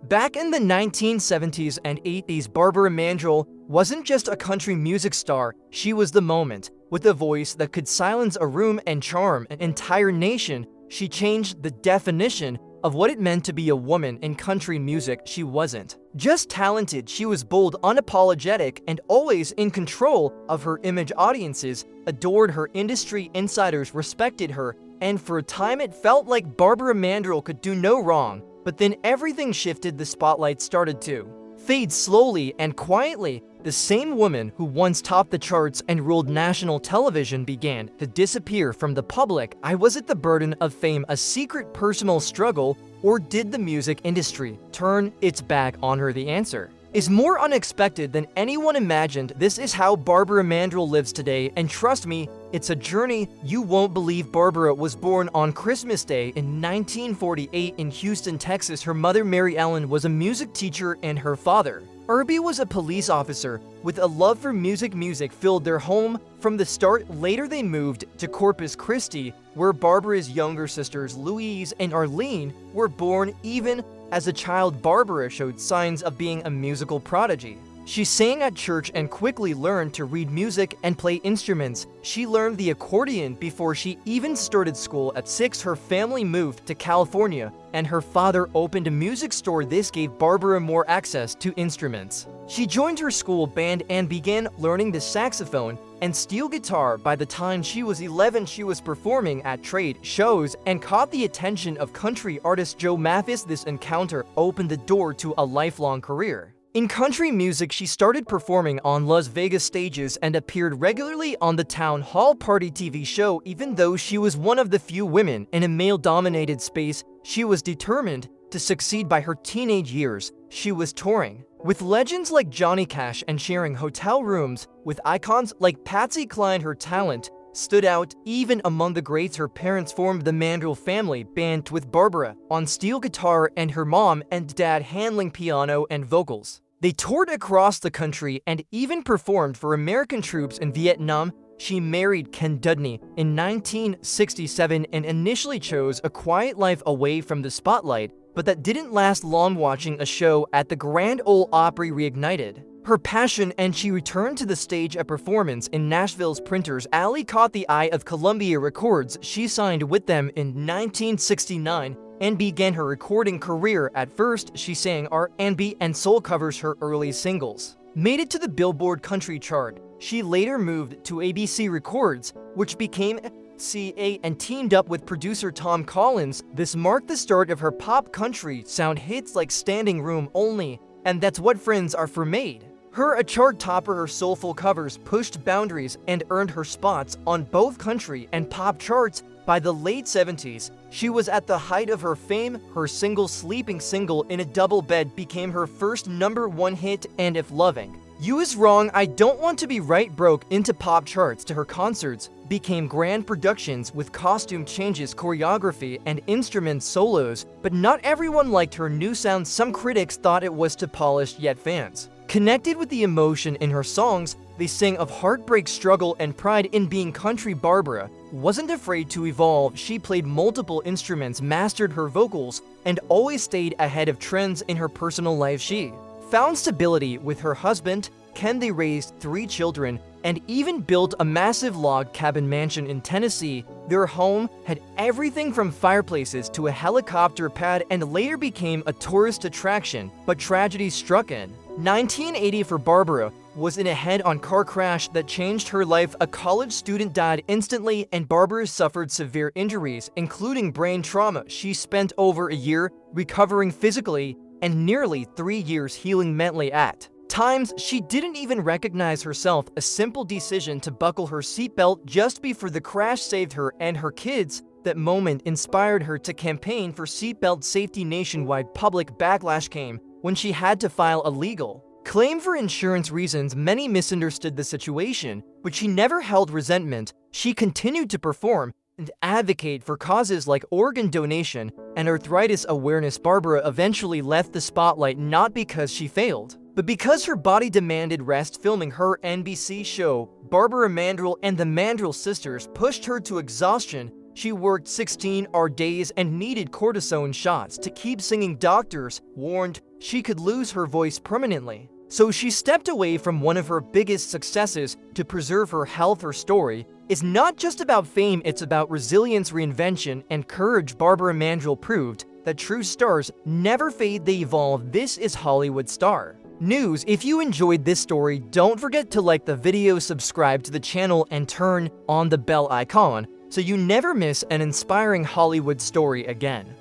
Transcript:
Back in the 1970s and 80s, Barbara Mandrell wasn't just a country music star, she was the moment. With a voice that could silence a room and charm an entire nation, she changed the definition of what it meant to be a woman in country music. She wasn't just talented, she was bold, unapologetic, and always in control of her image. Audiences adored her, industry insiders respected her, and for a time it felt like Barbara Mandrell could do no wrong. But then everything shifted. The spotlight started to fade slowly and quietly. The same woman who once topped the charts and ruled national television began to disappear from the public eye. Was it the burden of fame, a secret personal struggle, or did the music industry turn its back on her? The answer is more unexpected than anyone imagined. This is how Barbara Mandrell lives today, and trust me, it's a journey you won't believe. Barbara was born on Christmas Day in 1948 in Houston, Texas. Her mother, Mary Ellen, was a music teacher, and her father, Irby, was a police officer. With a love for music, music filled their home from the start. Later they moved to Corpus Christi, where Barbara's younger sisters, Louise and Arlene, were born. Even as a child, Barbara showed signs of being a musical prodigy. She sang at church and quickly learned to read music and play instruments. She learned the accordion before she even started school. At 6, her family moved to California, and her father opened a music store. This gave Barbara more access to instruments. She joined her school band and began learning the saxophone and steel guitar. By the time she was 11, she was performing at trade shows and caught the attention of country artist Joe Mathis. This encounter opened the door to a lifelong career in country music. She started performing on Las Vegas stages and appeared regularly on the Town Hall Party TV show. Even though she was one of the few women in a male-dominated space, she was determined to succeed. By her teenage years, she was touring with legends like Johnny Cash and sharing hotel rooms with icons like Patsy Cline. Her talent stood out even among the greats. Her parents formed the Mandrell family band with Barbara on steel guitar and her mom and dad handling piano and vocals. They toured across the country and even performed for American troops in Vietnam. She married Ken Dudney in 1967 and initially chose a quiet life away from the spotlight, but that didn't last long. Watching a show at the Grand Ole Opry reignited her passion, and she returned to the stage. A performance in Nashville's Printers Alley caught the eye of Columbia Records. She signed with them in 1969 and began her recording career. At first, she sang R&B and soul covers. Her early singles made it to the Billboard Country chart. She later moved to ABC Records, which became CA, and teamed up with producer Tom Collins. This marked the start of her pop country sound. Hits like Standing Room Only and That's What Friends Are For made her a chart topper. Her soulful covers pushed boundaries and earned her spots on both country and pop charts. By the late 70s, she was at the height of her fame. Her single Sleeping Single in a Double Bed became her first #1 hit, and If Loving You Is Wrong, I Don't Want to Be Right broke into pop charts. To her concerts became grand productions with costume changes, choreography, and instrument solos. But not everyone liked her new sound. Some critics thought it was too polished, yet fans connected with the emotion in her songs. They sang of heartbreak, struggle, and pride in being country. Barbara wasn't afraid to evolve. She played multiple instruments, mastered her vocals, and always stayed ahead of trends. In her personal life, she found stability with her husband, Ken. They raised 3 children and even built a massive log cabin mansion in Tennessee. Their home had everything from fireplaces to a helicopter pad and later became a tourist attraction. But tragedy struck in 1980 for Barbara was in a head-on car crash that changed her life. A college student died instantly, and Barbara suffered severe injuries, including brain trauma. She spent over a year recovering physically and nearly 3 years healing mentally. At times, she didn't even recognize herself. A simple decision to buckle her seatbelt just before the crash saved her and her kids. That moment inspired her to campaign for seatbelt safety nationwide. Public backlash came when she had to file a legal claim for insurance reasons. Many misunderstood the situation, but she never held resentment. She continued to perform and advocate for causes like organ donation and arthritis awareness. Barbara eventually left the spotlight not because she failed, but because her body demanded rest. Filming her NBC show, Barbara Mandrell and the Mandrell sisters pushed her to exhaustion. She worked 16-hour days and needed cortisone shots to keep singing. Doctors warned she could lose her voice permanently. So she stepped away from one of her biggest successes to preserve her health. Her story is not just about fame, it's about resilience, reinvention, and courage. Barbara Mandrell proved that true stars never fade, they evolve. This is Hollywood Star News. If you enjoyed this story, don't forget to like the video, subscribe to the channel, and turn on the bell icon so you never miss an inspiring Hollywood story again.